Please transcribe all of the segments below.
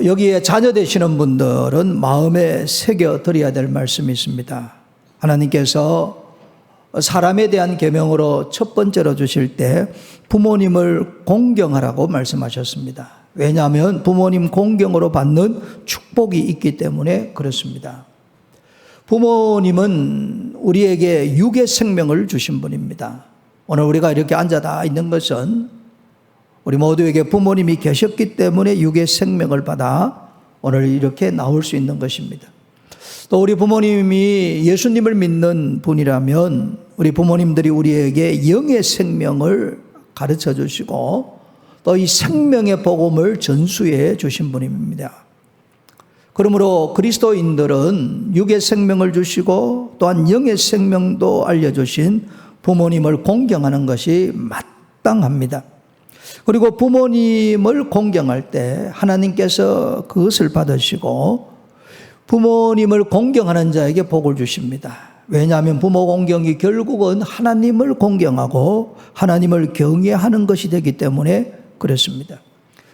여기에 자녀 되시는 분들은 마음에 새겨 드려야 될 말씀이 있습니다. 하나님께서 사람에 대한 계명으로 첫 번째로 주실 때 부모님을 공경하라고 말씀하셨습니다. 왜냐하면 부모님 공경으로 받는 축복이 있기 때문에 그렇습니다. 부모님은 우리에게 육의 생명을 주신 분입니다. 오늘 우리가 이렇게 앉아 있는 것은 우리 모두에게 부모님이 계셨기 때문에 육의 생명을 받아 오늘 이렇게 나올 수 있는 것입니다. 또 우리 부모님이 예수님을 믿는 분이라면 우리 부모님들이 우리에게 영의 생명을 가르쳐 주시고 또 이 생명의 복음을 전수해 주신 분입니다. 그러므로 그리스도인들은 육의 생명을 주시고 또한 영의 생명도 알려주신 부모님을 공경하는 것이 마땅합니다. 그리고 부모님을 공경할 때 하나님께서 그것을 받으시고 부모님을 공경하는 자에게 복을 주십니다. 왜냐하면 부모 공경이 결국은 하나님을 공경하고 하나님을 경외하는 것이 되기 때문에 그렇습니다.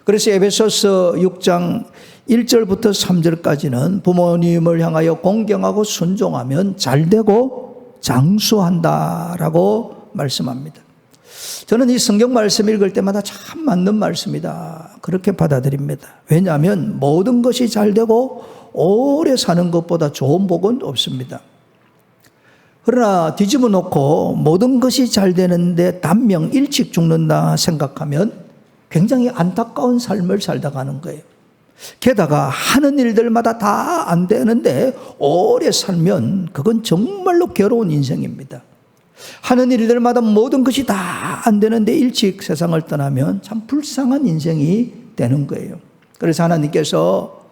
그래서 에베소서 6장 1절부터 3절까지는 부모님을 향하여 공경하고 순종하면 잘되고 장수한다라고 말씀합니다. 저는 이 성경 말씀 읽을 때마다 참 맞는 말씀이다 그렇게 받아들입니다. 왜냐하면 모든 것이 잘되고 오래 사는 것보다 좋은 복은 없습니다. 그러나 뒤집어 놓고 모든 것이 잘 되는데 단명 일찍 죽는다 생각하면 굉장히 안타까운 삶을 살다 가는 거예요. 게다가 하는 일들마다 다 안 되는데 오래 살면 그건 정말로 괴로운 인생입니다. 하는 일들마다 모든 것이 다 안 되는데 일찍 세상을 떠나면 참 불쌍한 인생이 되는 거예요. 그래서 하나님께서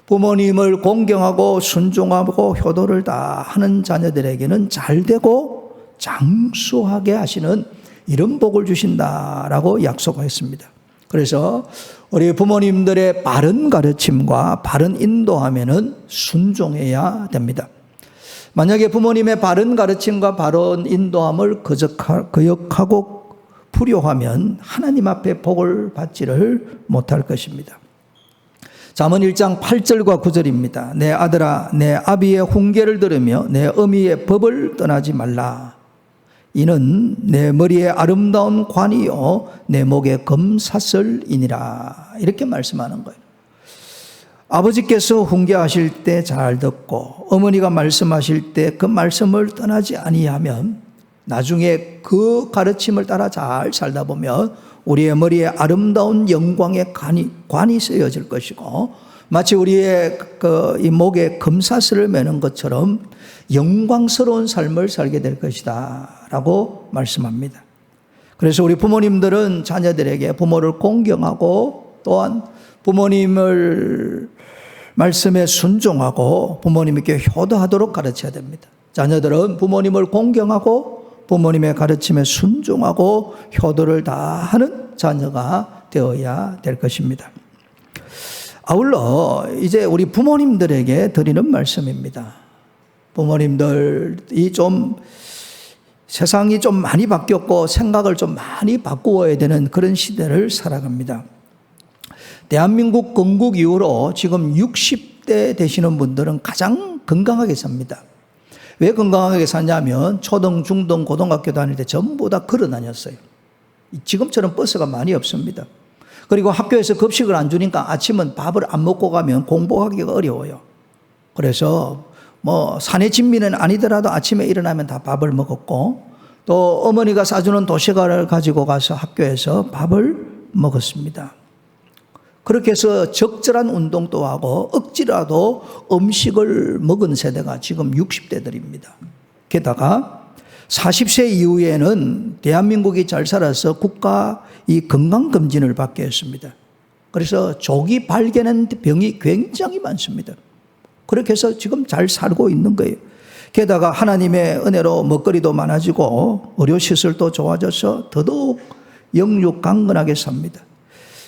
부모님을 공경하고 순종하고 효도를 다 하는 자녀들에게는 잘되고 장수하게 하시는 이런 복을 주신다라고 약속했습니다. 그래서 우리 부모님들의 바른 가르침과 바른 인도하면은 순종해야 됩니다. 만약에 부모님의 바른 가르침과 바른 인도함을 거역하고 불효하면 하나님 앞에 복을 받지를 못할 것입니다. 잠언 1장 8절과 9절입니다. 내 아들아 내 아비의 훈계를 들으며 내 어미의 법을 떠나지 말라. 이는 내 머리에 아름다운 관이요 내 목에 금사슬이니라. 이렇게 말씀하는 거예요. 아버지께서 훈계하실 때 잘 듣고 어머니가 말씀하실 때 그 말씀을 떠나지 아니하면 나중에 그 가르침을 따라 잘 살다 보면 우리의 머리에 아름다운 영광의 관이 쓰여질 것이고 마치 우리의 이 목에 금사슬을 매는 것처럼 영광스러운 삶을 살게 될 것이다 라고 말씀합니다. 그래서 우리 부모님들은 자녀들에게 부모를 공경하고 또한 부모님을 말씀에 순종하고 부모님께 효도하도록 가르쳐야 됩니다. 자녀들은 부모님을 공경하고 부모님의 가르침에 순종하고 효도를 다하는 자녀가 되어야 될 것입니다. 아울러 이제 우리 부모님들에게 드리는 말씀입니다. 부모님들이 좀 세상이 좀 많이 바뀌었고 생각을 좀 많이 바꾸어야 되는 그런 시대를 살아갑니다. 대한민국 건국 이후로 지금 60대 되시는 분들은 가장 건강하게 삽니다. 왜 건강하게 사냐면 초등, 중등, 고등학교 다닐 때 전부 다 걸어 다녔어요. 지금처럼 버스가 많이 없습니다. 그리고 학교에서 급식을 안 주니까 아침은 밥을 안 먹고 가면 공부하기가 어려워요. 그래서 산의 진미는 아니더라도 아침에 일어나면 다 밥을 먹었고 또 어머니가 싸주는 도시락을 가지고 가서 학교에서 밥을 먹었습니다. 그렇게 해서 적절한 운동도 하고 억지라도 음식을 먹은 세대가 지금 60대들입니다. 게다가 40세 이후에는 대한민국이 잘 살아서 국가 이 건강검진을 받게 했습니다. 그래서 조기 발견한 병이 굉장히 많습니다. 그렇게 해서 지금 잘 살고 있는 거예요. 게다가 하나님의 은혜로 먹거리도 많아지고 의료시설도 좋아져서 더더욱 영육 강건하게 삽니다.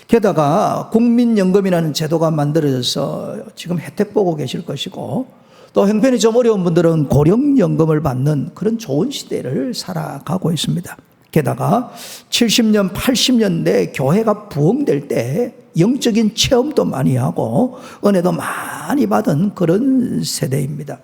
게다가 국민연금이라는 제도가 만들어져서 지금 혜택 보고 계실 것이고 또 형편이 좀 어려운 분들은 고령연금을 받는 그런 좋은 시대를 살아가고 있습니다. 게다가 70년, 80년대 교회가 부흥될 때 영적인 체험도 많이 하고 은혜도 많이 받은 그런 세대입니다.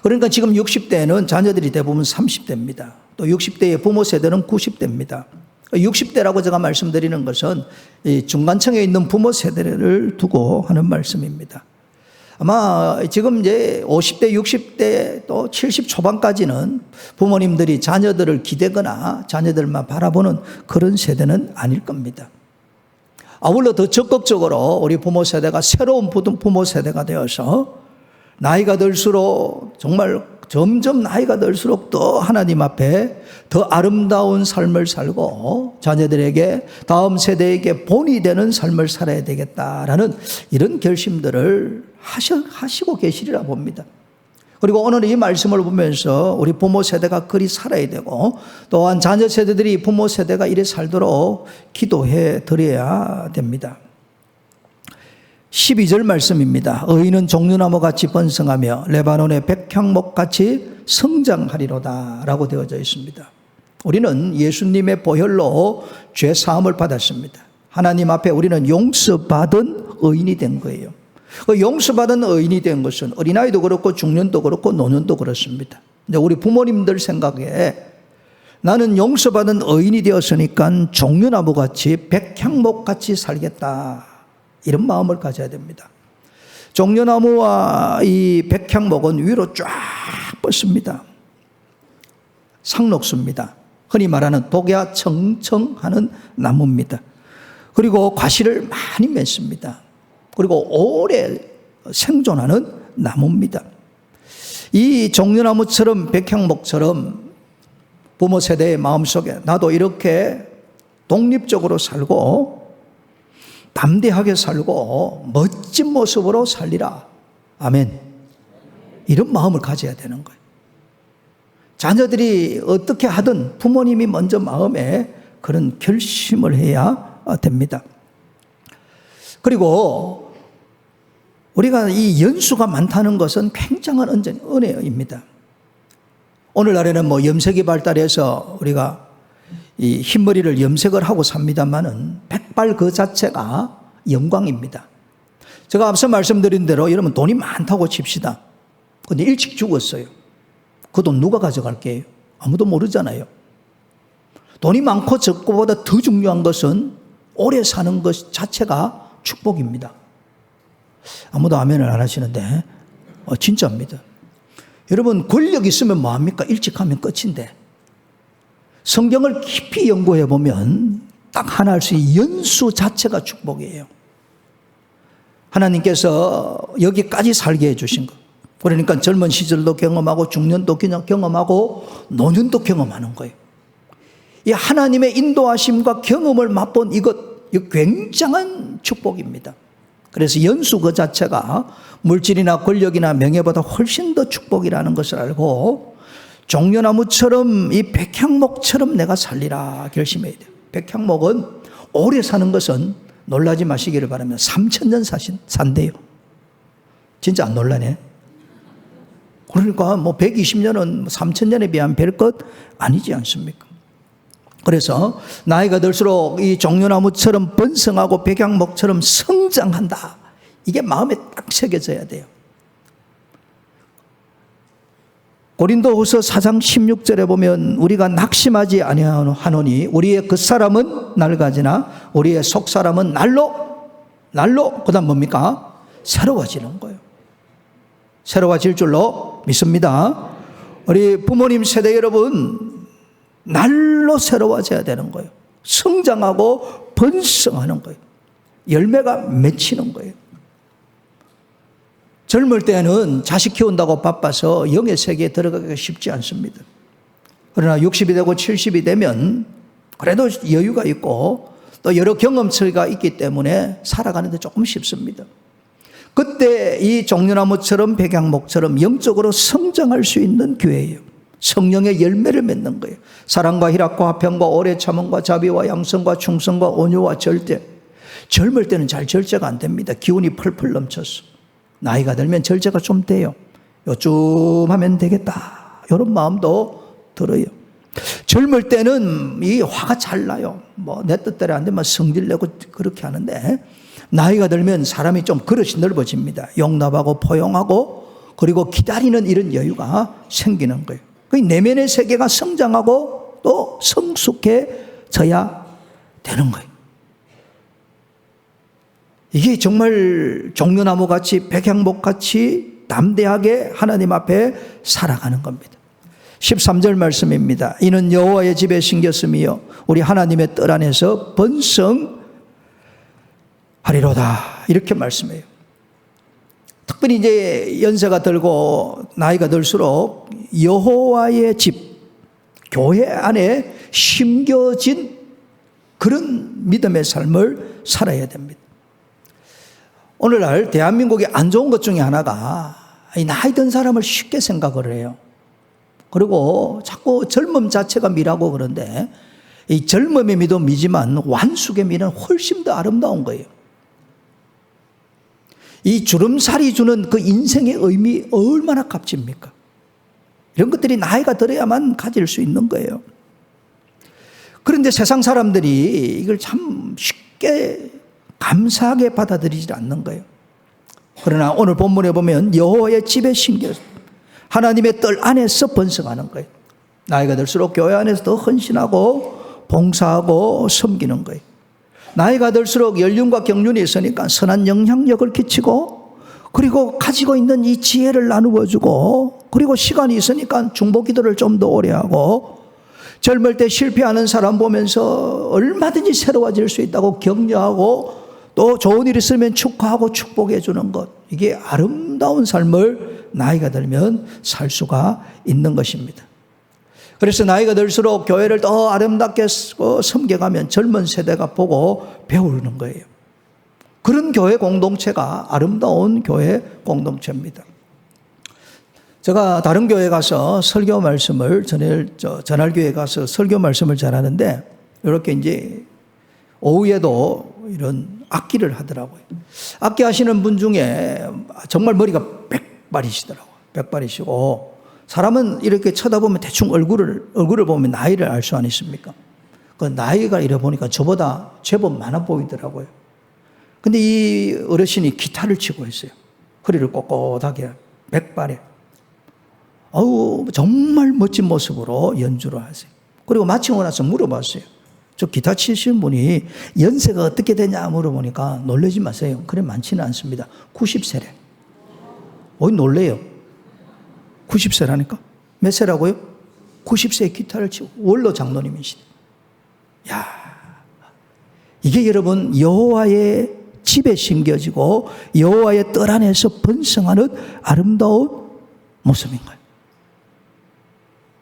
그러니까 지금 60대는 자녀들이 대부분 30대입니다. 또 60대의 부모 세대는 90대입니다. 60대라고 제가 말씀드리는 것은 이 중간층에 있는 부모 세대를 두고 하는 말씀입니다. 아마 지금 이제 50대, 60대 또 70 초반까지는 부모님들이 자녀들을 기대거나 자녀들만 바라보는 그런 세대는 아닐 겁니다. 아울러 더 적극적으로 우리 부모 세대가 새로운 부모 세대가 되어서 나이가 들수록 정말 점점 나이가 들수록 더 하나님 앞에 더 아름다운 삶을 살고 자녀들에게 다음 세대에게 본이 되는 삶을 살아야 되겠다라는 이런 결심들을 하시고 계시리라 봅니다. 그리고 오늘 이 말씀을 보면서 우리 부모 세대가 그리 살아야 되고 또한 자녀 세대들이 부모 세대가 이래 살도록 기도해 드려야 됩니다. 12절 말씀입니다. 의인은 종려나무같이 번성하며 레바논의 백향목같이 성장하리로다 라고 되어져 있습니다. 우리는 예수님의 보혈로 죄 사함을 받았습니다. 하나님 앞에 우리는 용서받은 의인이 된 거예요. 그 용서받은 의인이 된 것은 어린아이도 그렇고 중년도 그렇고 노년도 그렇습니다. 근데 우리 부모님들 생각에 나는 용서받은 의인이 되었으니까 종려나무같이 백향목같이 살겠다, 이런 마음을 가져야 됩니다. 종려나무와 이 백향목은 위로 쫙 뻗습니다. 상록수입니다. 흔히 말하는 독야 청청하는 나무입니다. 그리고 과실을 많이 맺습니다. 그리고 오래 생존하는 나무입니다. 이 종려나무처럼 백향목처럼 부모 세대의 마음속에 나도 이렇게 독립적으로 살고 담대하게 살고 멋진 모습으로 살리라. 아멘. 이런 마음을 가져야 되는 거예요. 자녀들이 어떻게 하든 부모님이 먼저 마음에 그런 결심을 해야 됩니다. 그리고 우리가 이 연수가 많다는 것은 굉장한 은혜입니다. 오늘날에는 뭐 염색이 발달해서 우리가 이 흰머리를 염색을 하고 삽니다만은 백발 그 자체가 영광입니다. 제가 앞서 말씀드린 대로 여러분 돈이 많다고 칩시다. 근데 일찍 죽었어요. 그 돈 누가 가져갈게요? 아무도 모르잖아요. 돈이 많고 적고보다 더 중요한 것은 오래 사는 것 자체가 축복입니다. 아무도 아멘을 안 하시는데 진짜입니다. 여러분 권력 있으면 뭐합니까? 일찍 하면 끝인데 성경을 깊이 연구해 보면 딱 하나 할 수 있는 연수 자체가 축복이에요. 하나님께서 여기까지 살게 해주신 것. 그러니까 젊은 시절도 경험하고 중년도 경험하고 노년도 경험하는 거예요. 이 하나님의 인도하심과 경험을 맛본 이거 굉장한 축복입니다. 그래서 연수 그 자체가 물질이나 권력이나 명예보다 훨씬 더 축복이라는 것을 알고 종려나무처럼 이 백향목처럼 내가 살리라 결심해야 돼요. 백향목은 오래 사는 것은 놀라지 마시기를 바라면 3000년 산대요. 진짜 안 놀라네. 그러니까 뭐 120년은 3000년에 비하면 별 것 아니지 않습니까? 그래서 나이가 들수록 이 종려나무처럼 번성하고 백향목처럼 성장한다. 이게 마음에 딱 새겨져야 돼요. 고린도후서 4장 16절에 보면 우리가 낙심하지 아니하노니 우리의 겉사람은 낡아지나 우리의 속사람은 날로 그다음 뭡니까? 새로워지는 거예요. 새로워질 줄로 믿습니다. 우리 부모님 세대 여러분 날로 새로워져야 되는 거예요. 성장하고 번성하는 거예요. 열매가 맺히는 거예요. 젊을 때는 자식 키운다고 바빠서 영의 세계에 들어가기가 쉽지 않습니다. 그러나 60이 되고 70이 되면 그래도 여유가 있고 또 여러 경험치가 있기 때문에 살아가는데 조금 쉽습니다. 그때 이 종려나무처럼 백향목처럼 영적으로 성장할 수 있는 교회예요. 성령의 열매를 맺는 거예요. 사랑과 희락과 화평과 오래 참음과 자비와 양성과 충성과 온유와 절제. 젊을 때는 잘 절제가 안 됩니다. 기운이 펄펄 넘쳐서. 나이가 들면 절제가 좀 돼요. 요쯤 하면 되겠다. 이런 마음도 들어요. 젊을 때는 이 화가 잘 나요. 뭐 내 뜻대로 안 되면 성질 내고 그렇게 하는데, 나이가 들면 사람이 좀 그릇이 넓어집니다. 용납하고 포용하고 그리고 기다리는 이런 여유가 생기는 거예요. 그 내면의 세계가 성장하고 또 성숙해져야 되는 거예요. 이게 정말 종려나무같이 백향목같이 담대하게 하나님 앞에 살아가는 겁니다. 13절 말씀입니다. 이는 여호와의 집에 심겼으며 우리 하나님의 뜰 안에서 번성하리로다. 이렇게 말씀해요. 특별히 이제 연세가 들고 나이가 들수록 여호와의 집, 교회 안에 심겨진 그런 믿음의 삶을 살아야 됩니다. 오늘날 대한민국의 안 좋은 것 중에 하나가 이 나이 든 사람을 쉽게 생각을 해요. 그리고 자꾸 젊음 자체가 미라고 그러는데, 이 젊음의 미도 미지만 완숙의 미는 훨씬 더 아름다운 거예요. 이 주름살이 주는 그 인생의 의미 얼마나 값집니까? 이런 것들이 나이가 들어야만 가질 수 있는 거예요. 그런데 세상 사람들이 이걸 참 쉽게 감사하게 받아들이지 않는 거예요. 그러나 오늘 본문에 보면 여호와의 집에 심겨 하나님의 뜰 안에서 번성하는 거예요. 나이가 들수록 교회 안에서 더 헌신하고 봉사하고 섬기는 거예요. 나이가 들수록 연륜과 경륜이 있으니까 선한 영향력을 끼치고, 그리고 가지고 있는 이 지혜를 나누어 주고, 그리고 시간이 있으니까 중보 기도를 좀 더 오래 하고, 젊을 때 실패하는 사람 보면서 얼마든지 새로워질 수 있다고 격려하고, 또 좋은 일 있으면 축하하고 축복해 주는 것, 이게 아름다운 삶을 나이가 들면 살 수가 있는 것입니다. 그래서 나이가 들수록 교회를 더 아름답게 섬겨가면 젊은 세대가 보고 배우는 거예요. 그런 교회 공동체가 아름다운 교회 공동체입니다. 제가 다른 교회 가서 설교 말씀을 전할교회 가서 설교 말씀을 전하는데, 이렇게 이제 오후에도 이런 악기를 하더라고요. 악기 하시는 분 중에 정말 머리가 백발이시더라고요. 백발이시고, 사람은 이렇게 쳐다보면 대충 얼굴을 보면 나이를 알 수 아니십니까? 그 나이가 이래 보니까 저보다 제법 많아 보이더라고요. 근데 이 어르신이 기타를 치고 있어요. 허리를 꼿꼿하게 백발에. 정말 멋진 모습으로 연주를 하세요. 그리고 마치고 나서 물어봤어요. 저 기타 치시는 분이 연세가 어떻게 되냐 물어보니까 놀라지 마세요. 그래 많지는 않습니다. 90세래. 놀래요. 90세라니까? 몇 세라고요? 90세에 기타를 치고 원로 장로님이시대. 야, 이게 여러분 여호와의 집에 심겨지고 여호와의 뜰 안에서 번성하는 아름다운 모습인 거예요.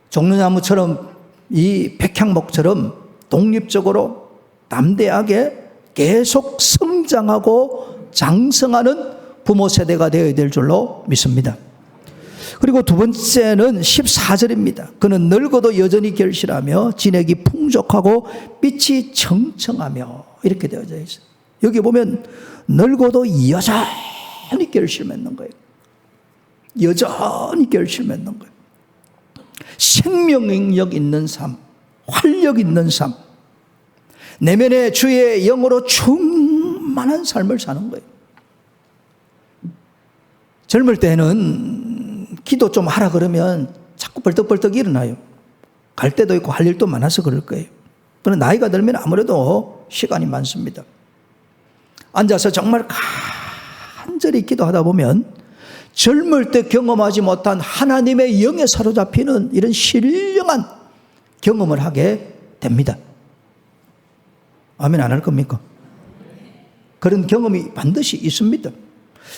종려나무처럼 이 백향목처럼 독립적으로 담대하게 계속 성장하고 장성하는 부모 세대가 되어야 될 줄로 믿습니다. 그리고 두 번째는 14절입니다. 그는 늙어도 여전히 결실하며 진액이 풍족하고 빛이 청청하며, 이렇게 되어져 있어요. 여기 보면 늙어도 여전히 결실 맺는 거예요. 여전히 결실 맺는 거예요. 생명력 있는 삶, 활력 있는 삶, 내면의 주의 영으로 충만한 삶을 사는 거예요. 젊을 때는 기도 좀 하라 그러면 자꾸 벌떡벌떡 일어나요. 갈 데도 있고 할 일도 많아서 그럴 거예요. 그런데 나이가 들면 아무래도 시간이 많습니다. 앉아서 정말 간절히 기도하다 보면 젊을 때 경험하지 못한 하나님의 영에 사로잡히는 이런 신령한 경험을 하게 됩니다. 아멘 안 할 겁니까? 그런 경험이 반드시 있습니다.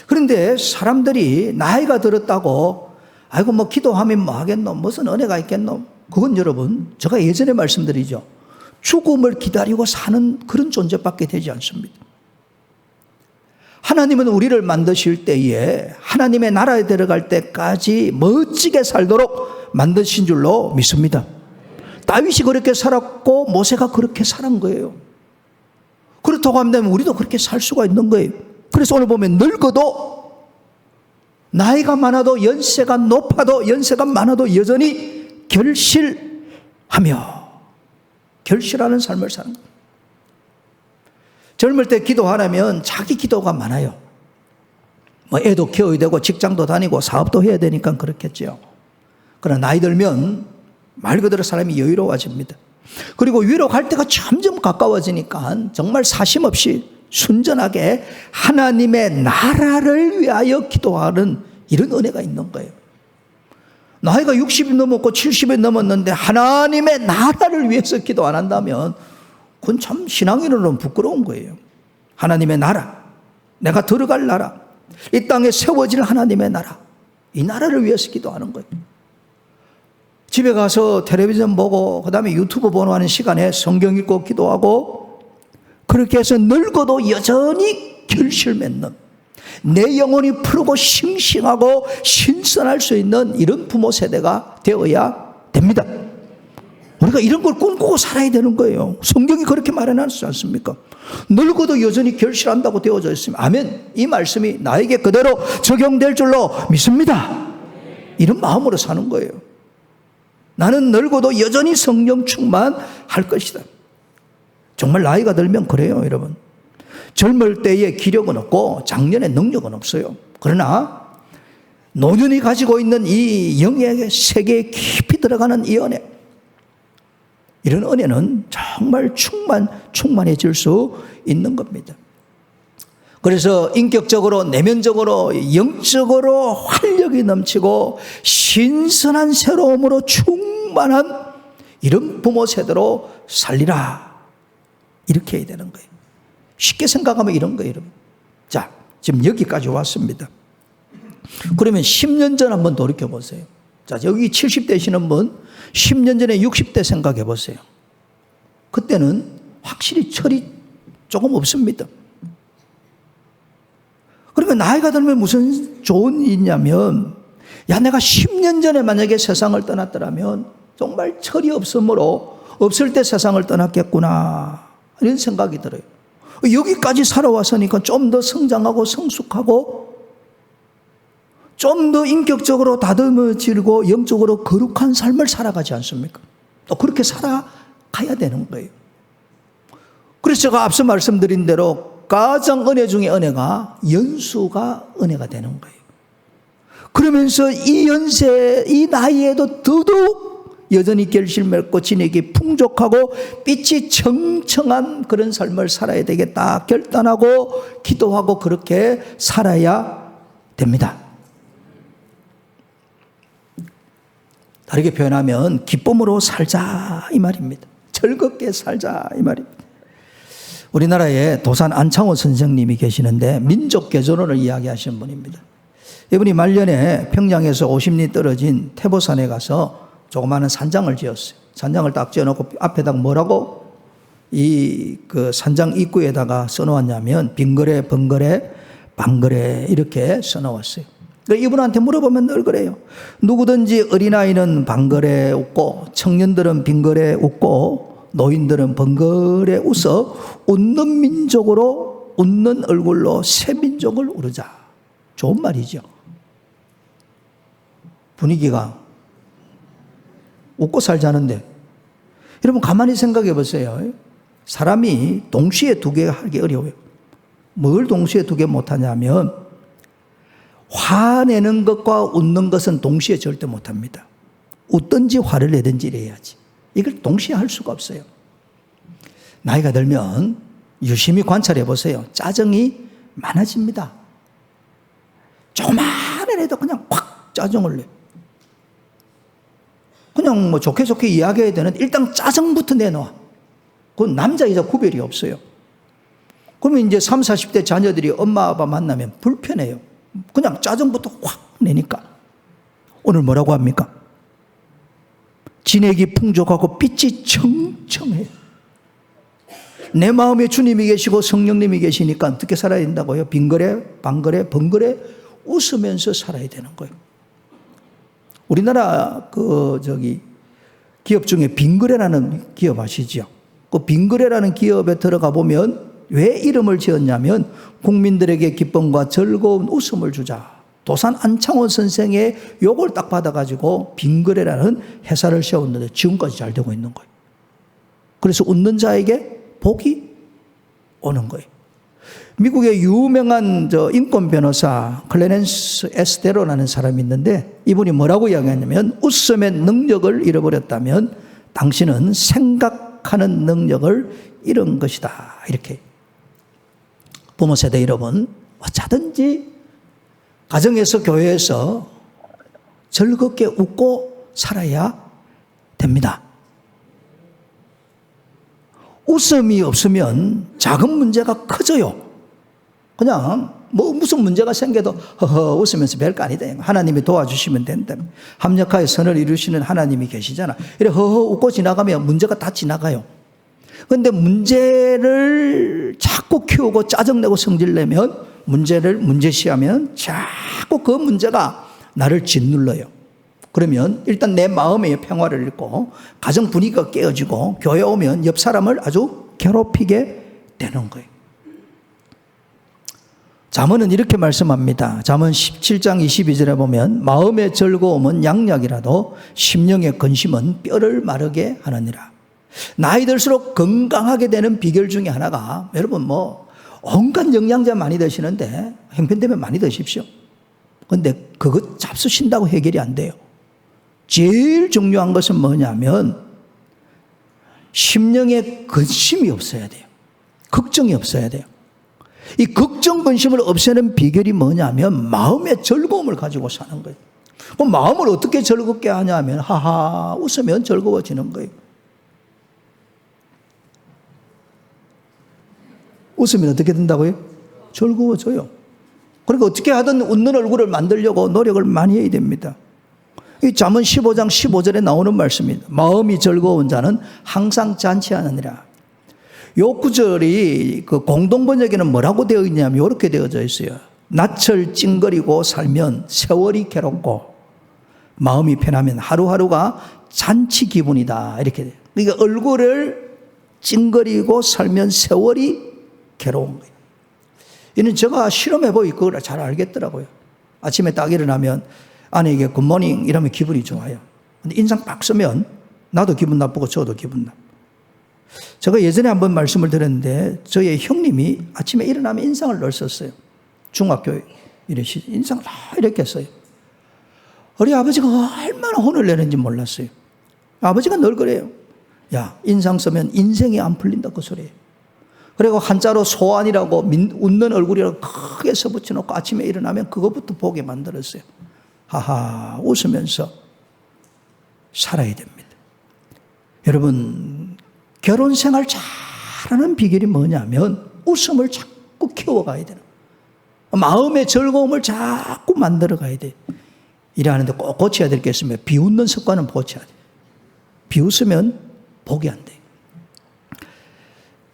그런데 사람들이 나이가 들었다고 아이고 뭐 기도하면 뭐 하겠노, 무슨 은혜가 있겠노, 그건 여러분 제가 예전에 말씀드리죠, 죽음을 기다리고 사는 그런 존재밖에 되지 않습니다. 하나님은 우리를 만드실 때에 하나님의 나라에 들어갈 때까지 멋지게 살도록 만드신 줄로 믿습니다. 다윗이 그렇게 살았고 모세가 그렇게 살은 거예요. 그렇다고 하면 우리도 그렇게 살 수가 있는 거예요. 그래서 오늘 보면 늙어도, 나이가 많아도, 연세가 높아도, 연세가 많아도 여전히 결실하는 결실하는 삶을 사는 거예요. 젊을 때 기도하려면 자기 기도가 많아요. 애도 키워야 되고 직장도 다니고 사업도 해야 되니까 그렇겠죠. 그러나 나이 들면 말 그대로 사람이 여유로워집니다. 그리고 위로 갈 때가 점점 가까워지니까 정말 사심 없이 순전하게 하나님의 나라를 위하여 기도하는 이런 은혜가 있는 거예요. 나이가 60이 넘었고 70이 넘었는데 하나님의 나라를 위해서 기도 안 한다면 그건 참 신앙인으로는 부끄러운 거예요. 하나님의 나라, 내가 들어갈 나라, 이 땅에 세워질 하나님의 나라, 이 나라를 위해서 기도하는 거예요. 집에 가서 텔레비전 보고 그 다음에 유튜브 보는 하는 시간에 성경 읽고 기도하고 그렇게 해서 늙어도 여전히 결실 맺는, 내 영혼이 푸르고 싱싱하고 신선할 수 있는 이런 부모 세대가 되어야 됩니다. 우리가 이런 걸 꿈꾸고 살아야 되는 거예요. 성경이 그렇게 말해놨지 않습니까? 늙어도 여전히 결실한다고 되어져 있으면 아멘. 이 말씀이 나에게 그대로 적용될 줄로 믿습니다. 이런 마음으로 사는 거예요. 나는 늙어도 여전히 성령 충만할 것이다. 정말 나이가 들면 그래요, 여러분. 젊을 때의 기력은 없고 장년의 능력은 없어요. 그러나 노년이 가지고 있는 이 영의 세계에 깊이 들어가는 이 은혜, 이런 은혜는 정말 충만해질 수 있는 겁니다. 그래서 인격적으로, 내면적으로, 영적으로 활력이 넘치고 신선한 새로움으로 충만한 이런 부모 세대로 살리라, 이렇게 해야 되는 거예요. 쉽게 생각하면 이런 거예요, 여러분. 자, 지금 여기까지 왔습니다. 그러면 10년 전 한번 돌이켜 보세요. 자, 여기 70대시는 분 10년 전에 60대 생각해 보세요. 그때는 확실히 철이 조금 없습니다. 그러면 나이가 들면 무슨 좋은 일이 있냐면, 야, 내가 10년 전에 만약에 세상을 떠났더라면 정말 철이 없으므로 없을 때 세상을 떠났겠구나, 이런 생각이 들어요. 여기까지 살아왔으니까 좀 더 성장하고 성숙하고 좀 더 인격적으로 다듬어지고 영적으로 거룩한 삶을 살아가지 않습니까? 또 그렇게 살아가야 되는 거예요. 그래서 제가 앞서 말씀드린 대로 가장 은혜 중에 은혜가 연수가 은혜가 되는 거예요. 그러면서 이 연세, 이 나이에도 더더욱 여전히 결실 맺고 진액이 풍족하고 빛이 청청한 그런 삶을 살아야 되겠다 결단하고 기도하고 그렇게 살아야 됩니다. 다르게 표현하면 기쁨으로 살자, 이 말입니다. 즐겁게 살자, 이 말입니다. 우리나라에 도산 안창호 선생님이 계시는데 민족개조론을 이야기하시는 분입니다. 이분이 말년에 평양에서 50리 떨어진 태보산에 가서 조그마한 산장을 지었어요. 산장을 딱 지어놓고 앞에다가 뭐라고 그 산장 입구에다가 써놓았냐면 빙그레, 번그레, 방그레 이렇게 써놓았어요. 이분한테 물어보면 늘 그래요. 누구든지 어린아이는 방그레 웃고 청년들은 빙그레 웃고 노인들은 번그레 웃어 웃는 민족으로, 웃는 얼굴로 새 민족을 우르자. 좋은 말이죠. 분위기가 웃고 살자는데, 여러분 가만히 생각해 보세요. 사람이 동시에 두 개 하기 어려워요. 뭘 동시에 두 개 못하냐면 화내는 것과 웃는 것은 동시에 절대 못합니다. 웃든지 화를 내든지 해야지. 이걸 동시에 할 수가 없어요. 나이가 들면 유심히 관찰해 보세요. 짜증이 많아집니다. 조그마한 애도 그냥 확 짜증을 내요. 그냥 뭐 좋게 이야기해야 되는데 일단 짜증부터 내놔. 그건 남자 여자 구별이 없어요. 그러면 이제 30, 40대 자녀들이 엄마 아빠 만나면 불편해요. 그냥 짜증부터 확 내니까. 오늘 뭐라고 합니까? 진액이 풍족하고 빛이 청청해요. 내 마음에 주님이 계시고 성령님이 계시니까 어떻게 살아야 된다고요? 빙그레, 방그레, 번그레 웃으면서 살아야 되는 거예요. 우리나라 기업 중에 빙그레라는 기업 아시죠? 그 빙그레라는 기업에 들어가 보면 왜 이름을 지었냐면 국민들에게 기쁨과 즐거운 웃음을 주자, 도산 안창호 선생의 욕을 딱 받아가지고 빙그레라는 회사를 세웠는데 지금까지 잘 되고 있는 거예요. 그래서 웃는 자에게 복이 오는 거예요. 미국의 유명한 인권 변호사 클레렌스 에스테로라는 사람이 있는데 이분이 뭐라고 이야기하냐면 웃음의 능력을 잃어버렸다면 당신은 생각하는 능력을 잃은 것이다. 이렇게. 부모 세대 여러분, 어쩌든지 가정에서 교회에서 즐겁게 웃고 살아야 됩니다. 웃음이 없으면 작은 문제가 커져요. 그냥 무슨 문제가 생겨도 허허 웃으면서 별거 아니다. 하나님이 도와주시면 된다. 합력하여 선을 이루시는 하나님이 계시잖아. 이렇게 허허 웃고 지나가면 문제가 다 지나가요. 그런데 문제를 자꾸 키우고 짜증내고 성질내면 문제를 문제시하면 자꾸 그 문제가 나를 짓눌러요. 그러면 일단 내 마음의 평화를 잃고 가정 분위기가 깨어지고 교회 오면 옆 사람을 아주 괴롭히게 되는 거예요. 잠언은 이렇게 말씀합니다. 잠언 17장 22절에 보면 마음의 즐거움은 양약이라도 심령의 근심은 뼈를 마르게 하느니라. 나이 들수록 건강하게 되는 비결 중에 하나가 여러분 온갖 영양제 많이 드시는데 형편되면 많이 드십시오. 그런데 그거 잡수신다고 해결이 안 돼요. 제일 중요한 것은 뭐냐면 심령에 근심이 없어야 돼요. 걱정이 없어야 돼요. 이 걱정 근심을 없애는 비결이 뭐냐면 마음의 즐거움을 가지고 사는 거예요. 그럼 마음을 어떻게 즐겁게 하냐면 하하 웃으면 즐거워지는 거예요. 웃으면 어떻게 된다고요? 즐거워져요. 그러니까 어떻게 하든 웃는 얼굴을 만들려고 노력을 많이 해야 됩니다. 이 잠언 15장 15절에 나오는 말씀입니다. 마음이 즐거운 자는 항상 잔치하느니라. 요 구절이 그 공동번역에는 뭐라고 되어 있냐면 이렇게 되어져 있어요. 낯을 찡거리고 살면 세월이 괴롭고 마음이 편하면 하루하루가 잔치 기분이다. 이렇게 돼요. 그러니까 얼굴을 찡거리고 살면 세월이 괴로운 거예요. 이는 제가 실험해보니 그걸 잘 알겠더라고요. 아침에 딱 일어나면 아내에게 굿모닝 이러면 기분이 좋아요. 근데 인상 딱 쓰면 나도 기분 나쁘고 저도 기분 나쁘고. 제가 예전에 한번 말씀을 드렸는데 저희 형님이 아침에 일어나면 인상을 늘 썼어요. 중학교에 인상을 다 이렇게 써요. 우리 아버지가 얼마나 혼을 내는지 몰랐어요. 아버지가 늘 그래요. 야, 인상 쓰면 인생이 안 풀린다 그 소리예요. 그리고 한자로 소안이라고 웃는 얼굴이라고 크게 써붙여놓고 아침에 일어나면 그것부터 보게 만들었어요. 하하 웃으면서 살아야 됩니다. 여러분 결혼 생활 잘하는 비결이 뭐냐면 웃음을 자꾸 키워가야 되는 거예요. 마음의 즐거움을 자꾸 만들어가야 돼요. 일하는데 꼭 고쳐야 될 게 있으면 비웃는 습관은 고쳐야 돼요. 비웃으면 복이 안 돼요.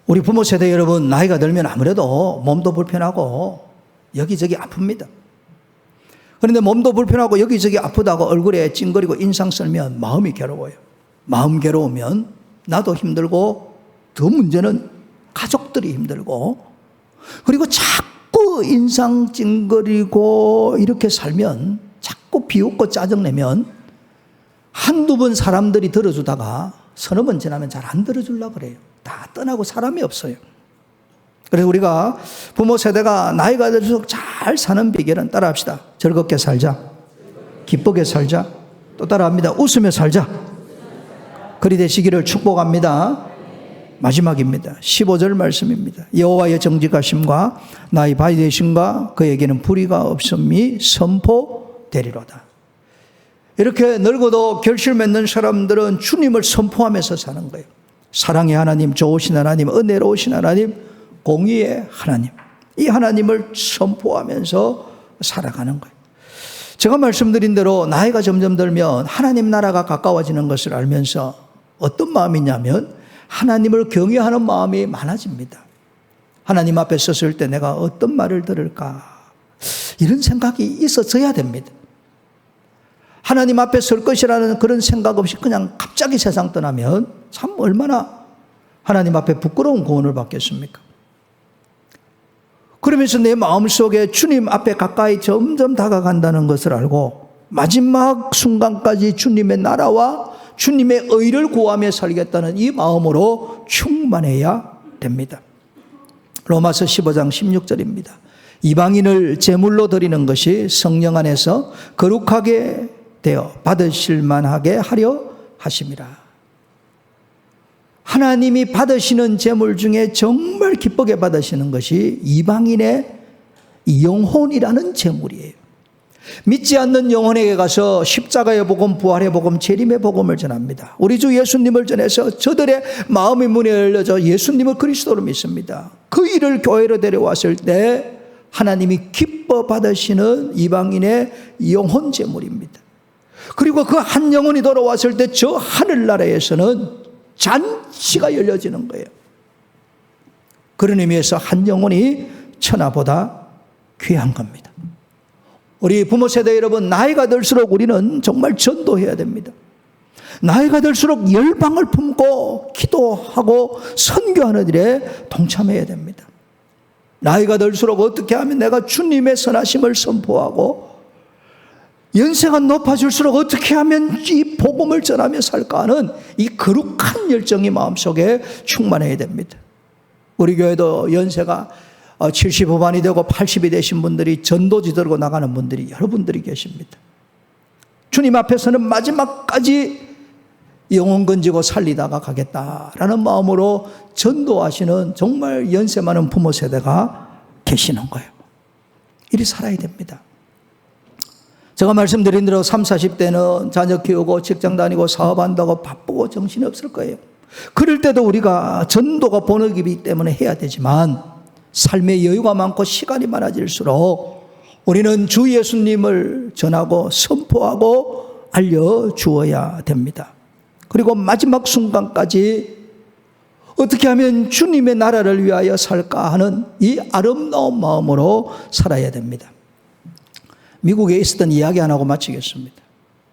우리 부모 세대 여러분 나이가 들면 아무래도 몸도 불편하고 여기저기 아픕니다. 그런데 몸도 불편하고 여기저기 아프다고 얼굴에 찡그리고 인상 쓸면 마음이 괴로워요. 마음 괴로우면 나도 힘들고 더 문제는 가족들이 힘들고 그리고 자꾸 인상 찡그리고 이렇게 살면 자꾸 비웃고 짜증내면 한두 번 사람들이 들어주다가 서너 번 지나면 잘 안 들어주려고 그래요. 다 떠나고 사람이 없어요. 그래서 우리가 부모 세대가 나이가 들수록 잘 사는 비결은 따라합시다. 즐겁게 살자. 기쁘게 살자. 또 따라합니다. 웃으며 살자. 그리 되시기를 축복합니다. 마지막입니다. 15절 말씀입니다. 여호와의 정직하심과 나의 바위 되심과 그에게는 불의가 없음이 선포되리로다. 이렇게 늙어도 결실 맺는 사람들은 주님을 선포하면서 사는 거예요. 사랑의 하나님, 좋으신 하나님, 은혜로우신 하나님, 공의의 하나님. 이 하나님을 선포하면서 살아가는 거예요. 제가 말씀드린 대로 나이가 점점 들면 하나님 나라가 가까워지는 것을 알면서 어떤 마음이냐면 하나님을 경외하는 마음이 많아집니다. 하나님 앞에 섰을 때 내가 어떤 말을 들을까? 이런 생각이 있어져야 됩니다. 하나님 앞에 설 것이라는 그런 생각 없이 그냥 갑자기 세상 떠나면 참 얼마나 하나님 앞에 부끄러운 고언을 받겠습니까? 그러면서 내 마음속에 주님 앞에 가까이 점점 다가간다는 것을 알고 마지막 순간까지 주님의 나라와 주님의 의를 구하며 살겠다는 이 마음으로 충만해야 됩니다. 로마서 15장 16절입니다. 이방인을 제물로 드리는 것이 성령 안에서 거룩하게 되어 받으실 만하게 하려 하심이라. 하나님이 받으시는 제물 중에 정말 기쁘게 받으시는 것이 이방인의 영혼이라는 제물이에요. 믿지 않는 영혼에게 가서 십자가의 복음, 부활의 복음, 재림의 복음을 전합니다. 우리 주 예수님을 전해서 저들의 마음의 문이 열려져 예수님을 그리스도로 믿습니다. 그 일을 교회로 데려왔을 때 하나님이 기뻐 받으시는 이방인의 영혼 제물입니다. 그리고 그 한 영혼이 돌아왔을 때 저 하늘나라에서는 잔치가 열려지는 거예요. 그런 의미에서 한 영혼이 천하보다 귀한 겁니다. 우리 부모 세대 여러분, 나이가 들수록 우리는 정말 전도해야 됩니다. 나이가 들수록 열방을 품고 기도하고 선교하는 일에 동참해야 됩니다. 나이가 들수록 어떻게 하면 내가 주님의 선하심을 선포하고 연세가 높아질수록 어떻게 하면 이 복음을 전하며 살까 하는 이 거룩한 열정이 마음속에 충만해야 됩니다. 우리 교회도 연세가 70 후반이 되고 80이 되신 분들이 전도지 들고 나가는 분들이 여러분들이 계십니다. 주님 앞에서는 마지막까지 영혼 건지고 살리다가 가겠다라는 마음으로 전도하시는 정말 연세 많은 부모 세대가 계시는 거예요. 이리 살아야 됩니다. 제가 말씀드린 대로 30, 40대는 자녀 키우고 직장 다니고 사업한다고 바쁘고 정신이 없을 거예요. 그럴 때도 우리가 전도가 본업이기 때문에 해야 되지만 삶의 여유가 많고 시간이 많아질수록 우리는 주 예수님을 전하고 선포하고 알려주어야 됩니다. 그리고 마지막 순간까지 어떻게 하면 주님의 나라를 위하여 살까 하는 이 아름다운 마음으로 살아야 됩니다. 미국에 있었던 이야기 하나 하고 마치겠습니다.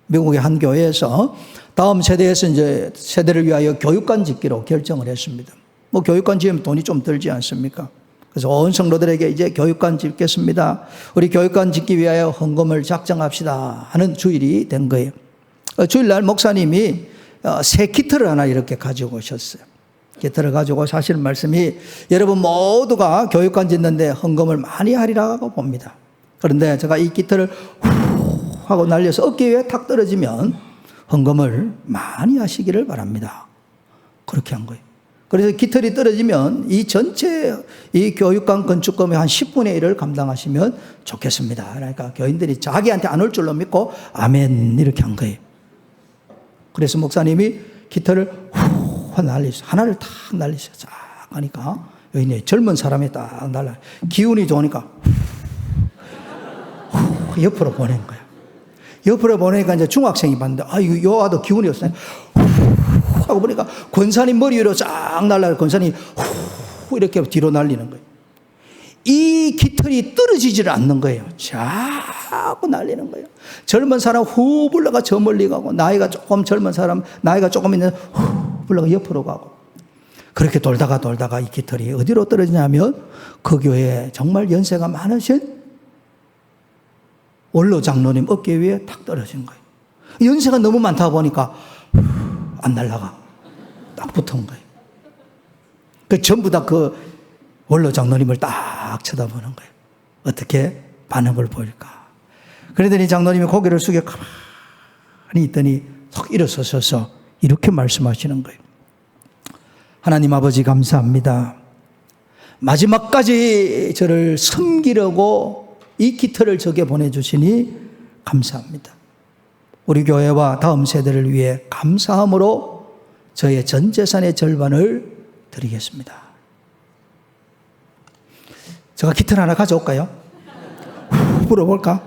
미국의 한 교회에서 다음 세대에서 이제 세대를 위하여 교육관 짓기로 결정을 했습니다. 뭐 교육관 지으면 돈이 좀 들지 않습니까? 그래서 온 성도들에게 이제 교육관 짓겠습니다. 우리 교육관 짓기 위하여 헌금을 작정합시다 하는 주일이 된 거예요. 주일날 목사님이 새 기틀을 하나 이렇게 가지고 오셨어요. 기틀을 가지고 하시는 말씀이 여러분 모두가 교육관 짓는데 헌금을 많이 하리라고 봅니다. 그런데 제가 이 기틀을 후 하고 날려서 어깨 위에 탁 떨어지면 헌금을 많이 하시기를 바랍니다. 그렇게 한 거예요. 그래서 기틀이 떨어지면 이 전체 이 교육관 건축금의 한 10분의 1을 감당하시면 좋겠습니다. 그러니까 교인들이 자기한테 안 올 줄로 믿고 아멘 이렇게 한 거예요. 그래서 목사님이 기틀을 후 날리셨어요. 하나를 탁 날리셨어요. 쫙 하니까 여기 젊은 사람이 딱 날라. 기운이 좋으니까 후 옆으로 보낸 거예요. 옆으로 보내니까 이제 중학생이 봤는데 요 아도 기운이 없어요. 후 하고 보니까 권사님 머리 위로 쫙 날라요. 권사님이 후 이렇게 뒤로 날리는 거예요. 이 깃털이 떨어지지를 않는 거예요. 자꾸 날리는 거예요. 젊은 사람 후 불러가 저 멀리 가고, 나이가 조금 젊은 사람 나이가 조금 있는 후 불러가 옆으로 가고, 그렇게 돌다가 이 깃털이 어디로 떨어지냐면 그 교회에 정말 연세가 많으신 원로 장로님 어깨 위에 탁 떨어진 거예요. 연세가 너무 많다 보니까 안 날아가. 딱 붙은 거예요. 그 전부 다 그 원로 장로님을 딱 쳐다보는 거예요. 어떻게 반응을 보일까. 그러더니 장로님이 고개를 숙여 가만히 있더니 속 일어서셔서 이렇게 말씀하시는 거예요. 하나님 아버지 감사합니다. 마지막까지 저를 섬기려고 이 깃털을 저게 보내주시니 감사합니다. 우리 교회와 다음 세대를 위해 감사함으로 저의 전 재산의 절반을 드리겠습니다. 제가 깃털 하나 가져올까요? 물어볼까?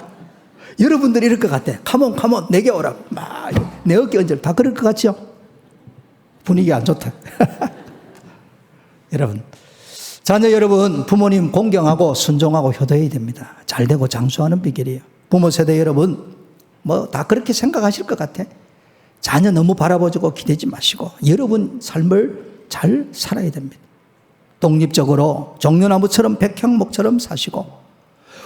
여러분들이 이럴 것 같아. 컴온 내게 오라. 막 내 어깨 얹을 다 그럴 것 같죠? 분위기 안 좋다. 여러분, 자녀 여러분, 부모님 공경하고 순종하고 효도해야 됩니다. 잘되고 장수하는 비결이에요. 부모 세대 여러분, 뭐 다 그렇게 생각하실 것 같아. 자녀 너무 바라보고 기대지 마시고 여러분 삶을 잘 살아야 됩니다. 독립적으로 종려나무처럼 백향목처럼 사시고,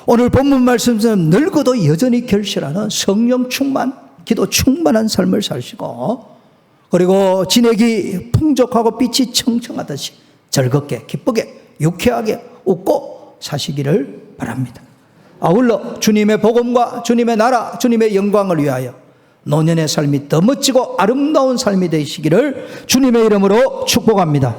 오늘 본문 말씀처럼 늙어도 여전히 결실하는 성령 충만, 기도 충만한 삶을 사시고, 그리고 진액이 풍족하고 빛이 청청하듯이 즐겁게 기쁘게 유쾌하게 웃고 사시기를 바랍니다. 아울러 주님의 복음과 주님의 나라, 주님의 영광을 위하여 노년의 삶이 더 멋지고 아름다운 삶이 되시기를 주님의 이름으로 축복합니다.